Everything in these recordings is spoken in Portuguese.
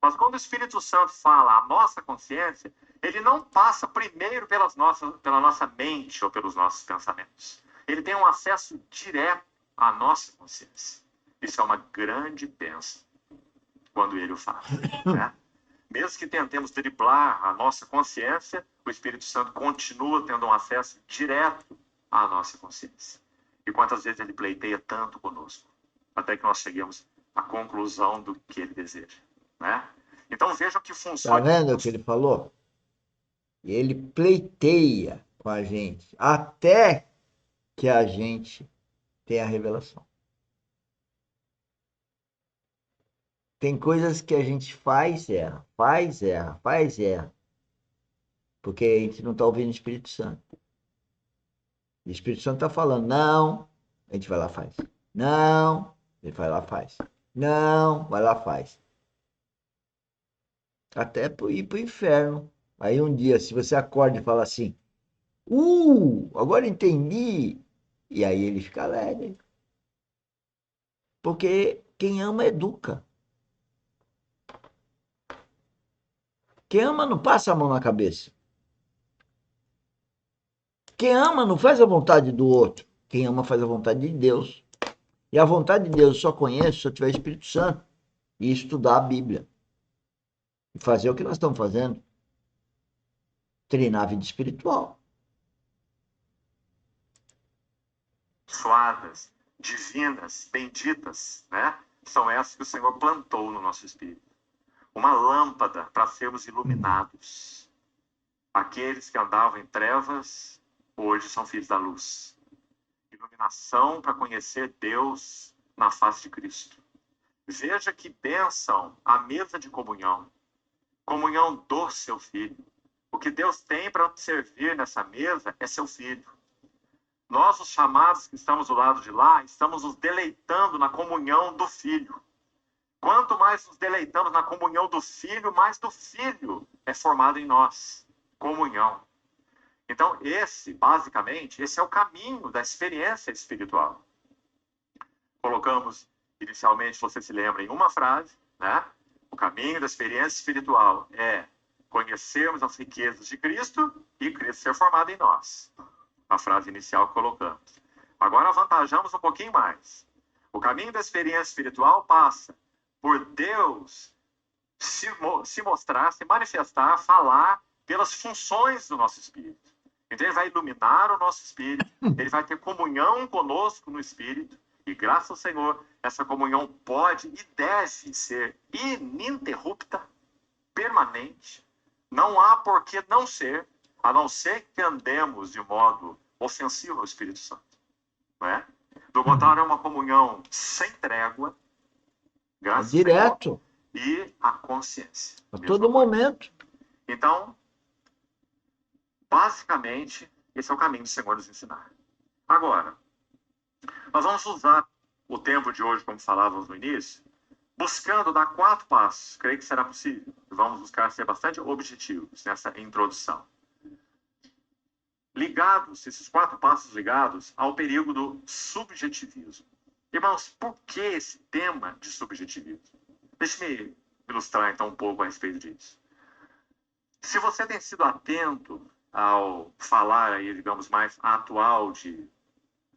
Mas quando o Espírito Santo fala a nossa consciência, ele não passa primeiro pela nossa mente ou pelos nossos pensamentos. Ele tem um acesso direto à nossa consciência. Isso é uma grande bênção quando ele o fala, né? Mesmo que tentemos driblar a nossa consciência, o Espírito Santo continua tendo um acesso direto à nossa consciência. E quantas vezes ele pleiteia tanto conosco, até que nós cheguemos à conclusão do que ele deseja, né? Então vejam que Tá funciona. vendo o que ele falou? Ele pleiteia com a gente até que a gente tenha a revelação. Tem coisas que a gente faz, erra, faz, erra, faz, erra. Porque a gente não está ouvindo o Espírito Santo. E o Espírito Santo está falando, não, a gente vai lá faz. Não, ele vai lá faz. Não, vai lá faz. Até ir pro inferno. Aí um dia, se você acorda e fala assim, agora entendi. E aí ele fica alegre. Porque quem ama educa. Quem ama não passa a mão na cabeça. Quem ama não faz a vontade do outro. Quem ama faz a vontade de Deus. E a vontade de Deus eu só conheço se eu tiver Espírito Santo e estudar a Bíblia. E fazer o que nós estamos fazendo. Treinar a vida espiritual. Suadas, divinas, benditas, né? São essas que o Senhor plantou no nosso espírito. Uma lâmpada para sermos iluminados. Aqueles que andavam em trevas, hoje são filhos da luz. Iluminação para conhecer Deus na face de Cristo. Veja que bênção a mesa de comunhão. Comunhão do seu filho. O que Deus tem para servir nessa mesa é seu filho. Nós, os chamados que estamos do lado de lá, estamos nos deleitando na comunhão do filho. Quanto mais nos deleitamos na comunhão do filho, mais do filho é formado em nós. Comunhão. Então, basicamente, esse é o caminho da experiência espiritual. Colocamos, inicialmente, se você se lembra, em uma frase, né? O caminho da experiência espiritual é conhecermos as riquezas de Cristo e Cristo ser formado em nós. A frase inicial que colocamos. Agora avantajamos um pouquinho mais. O caminho da experiência espiritual passa por Deus se mostrar, se manifestar, falar pelas funções do nosso espírito. Então ele vai iluminar o nosso espírito, ele vai ter comunhão conosco no espírito, e graças ao Senhor, essa comunhão pode e deve ser ininterrupta, permanente. Não há por que não ser, a não ser que andemos de modo ofensivo ao Espírito Santo. Não é? Do contrário, é uma comunhão sem trégua, É graças ao Senhor, direto, e a consciência. a todo momento. Então, basicamente, esse é o caminho do Senhor nos ensinar. Agora, nós vamos usar o tempo de hoje, como falávamos no início, buscando dar 4 passos. Creio que será possível. Vamos buscar ser bastante objetivos nessa introdução. Ligados, esses 4 passos ligados ao perigo do subjetivismo. Irmãos, por que esse tema de subjetivismo? Deixe-me ilustrar então um pouco a respeito disso. Se você tem sido atento ao falar aí, digamos, mais atual de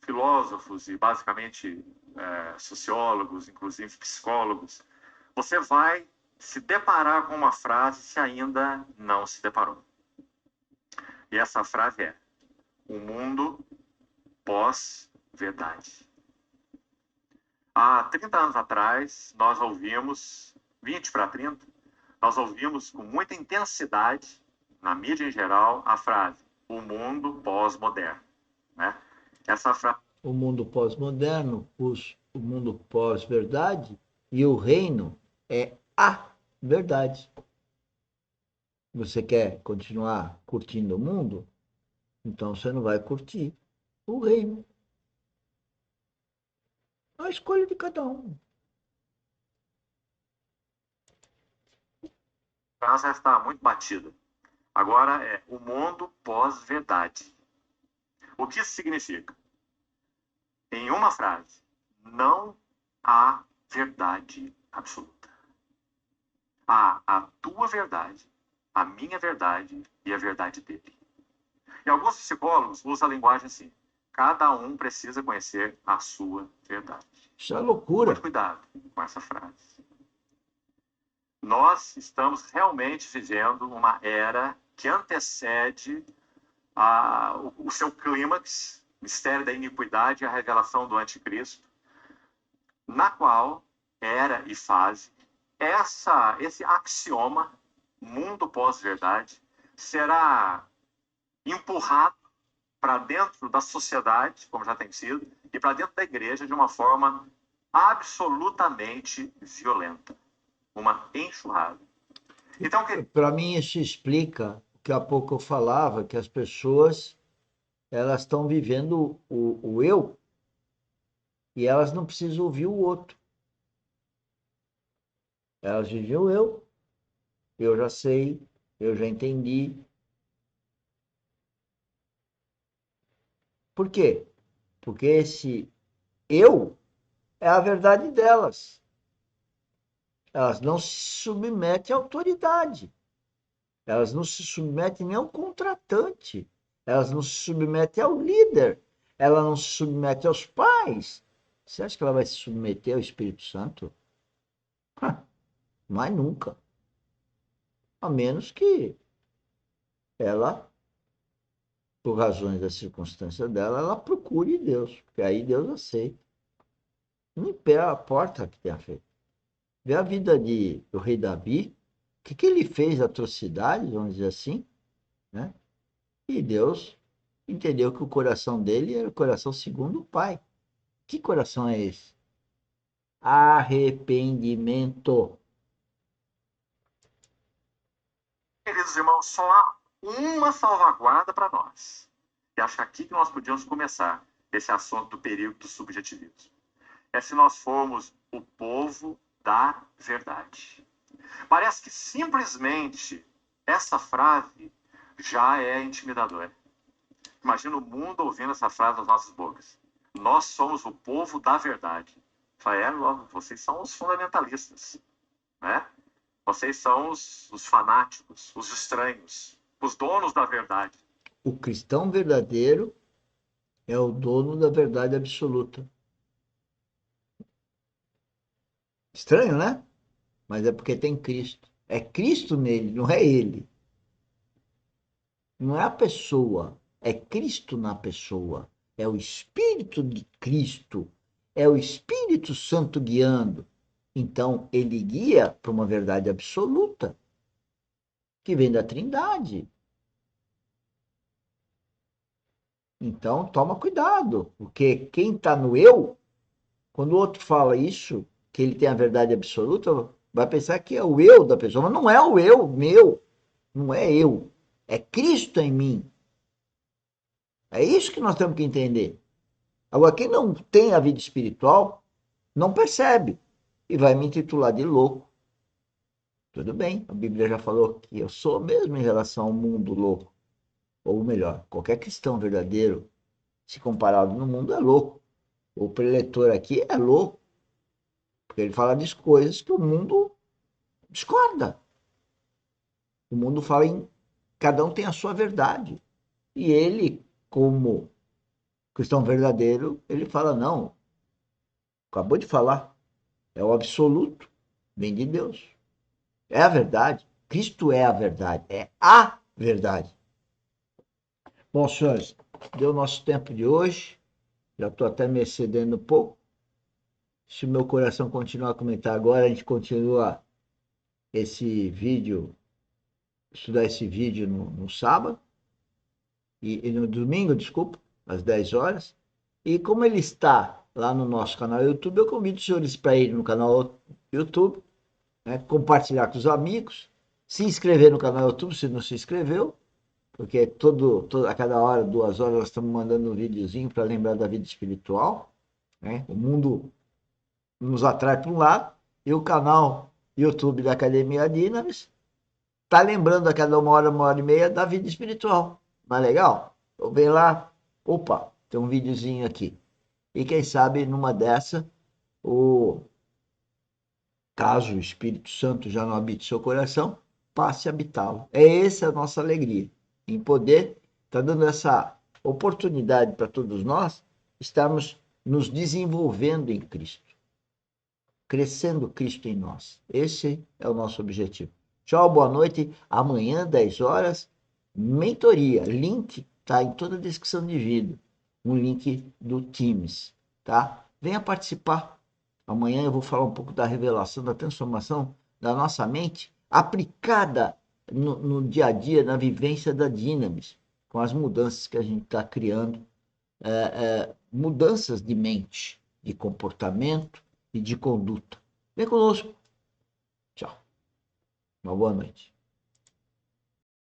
filósofos e basicamente sociólogos, inclusive psicólogos, você vai se deparar com uma frase se ainda não se deparou. E essa frase é: o mundo pós-verdade. Há 30 anos atrás, nós ouvimos, 20 para 30, nós ouvimos com muita intensidade, na mídia em geral, a frase: o mundo pós-moderno. Né? Essa frase. O mundo pós-moderno, o mundo pós-verdade, e o reino é a verdade. Você quer continuar curtindo o mundo? Então você não vai curtir o reino. É a escolha de cada um. A frase já está muito batida. Agora é o mundo pós-verdade. O que isso significa? Em uma frase, não há verdade absoluta. Há a tua verdade, a minha verdade e a verdade dele. E alguns psicólogos usam a linguagem assim: cada um precisa conhecer a sua verdade. Isso é loucura. Muito cuidado com essa frase. Nós estamos realmente vivendo uma era que antecede o seu clímax, mistério da iniquidade e a revelação do anticristo, na qual era e fase esse axioma, mundo pós-verdade, será empurrado para dentro da sociedade, como já tem sido, e para dentro da igreja de uma forma absolutamente violenta. Uma enxurrada. Então, para mim, isso explica o que há pouco eu falava, que as pessoas elas estão vivendo o eu e elas não precisam ouvir o outro. Elas vivem o eu já sei, eu já entendi. Por quê? Porque esse eu é a verdade delas. Elas não se submetem à autoridade. Elas não se submetem nem ao contratante. Elas não se submetem ao líder. Ela não se submete aos pais. Você acha que ela vai se submeter ao Espírito Santo? Mas nunca. A menos que ela, por razões da circunstância dela, ela procure Deus. Porque aí Deus aceita. Não importa o que tenha feito. Vê a vida do rei Davi. O que ele fez? Atrocidades, vamos dizer assim, né? E Deus entendeu que o coração dele era o coração segundo o Pai. Que coração é esse? Arrependimento. queridos irmãos, só há uma salvaguarda para nós. E acho que aqui que nós podíamos começar esse assunto do perigo do subjetivismo. É se nós formos o povo da verdade. Parece que simplesmente essa frase já é intimidadora. Imagina o mundo ouvindo essa frase das nossas bocas. Nós somos o povo da verdade. Fala, vocês são os fundamentalistas, né? Vocês são os fanáticos, os estranhos, os donos da verdade. O cristão verdadeiro é o dono da verdade absoluta. Estranho, né? Mas é porque tem Cristo. É Cristo nele, não é ele. Não é a pessoa, é Cristo na pessoa. É o Espírito de Cristo. É o Espírito Santo guiando. Então, ele guia para uma verdade absoluta, que vem da Trindade. Então, toma cuidado, porque quem está no eu, quando o outro fala isso, que ele tem a verdade absoluta, vai pensar que é o eu da pessoa, mas não é o eu meu, não é eu, é Cristo em mim. É isso que nós temos que entender. Agora, quem não tem a vida espiritual, não percebe e vai me intitular de louco. Tudo bem, a Bíblia já falou que eu sou mesmo em relação ao mundo louco. Ou melhor, qualquer cristão verdadeiro, se comparado no mundo, é louco. O preletor aqui é louco, porque ele fala de coisas que o mundo discorda. O mundo fala em cada um tem a sua verdade. E ele, como cristão verdadeiro, ele fala: não, acabou de falar, é o absoluto, vem de Deus. É a verdade. Cristo é a verdade, é a verdade. Bom, senhores, deu o nosso tempo de hoje. Já estou até me excedendo um pouco. Se o meu coração continuar a comentar agora, a gente continua esse vídeo, estudar esse vídeo no sábado, e no domingo, desculpa, às 10 horas. E como ele está lá no nosso canal YouTube, eu convido os senhores para ir no canal YouTube, né, compartilhar com os amigos, se inscrever no canal YouTube se não se inscreveu, porque a cada hora, 2 horas, nós estamos mandando um videozinho para lembrar da vida espiritual. Né? O mundo nos atrai para um lado, e o canal YouTube da Academia Dinamis está lembrando a cada uma hora e meia da vida espiritual. Não é legal? Eu venho lá, opa, tem um videozinho aqui. E quem sabe numa dessa, o caso o Espírito Santo já não habite seu coração, passe a habitá-lo. Essa a nossa alegria, em poder estar dando essa oportunidade para todos nós estarmos nos desenvolvendo em Cristo, crescendo Cristo em nós. Esse é o nosso objetivo. Tchau, boa noite. Amanhã, 10 horas, mentoria. Link está em toda a descrição de vídeo. Um link do Teams, tá? Venha participar. Amanhã eu vou falar um pouco da revelação, da transformação da nossa mente aplicada no dia a dia, na vivência da Dynamis, com as mudanças que a gente está criando, mudanças de mente, de comportamento e de conduta. Vem conosco. Tchau. Uma boa noite.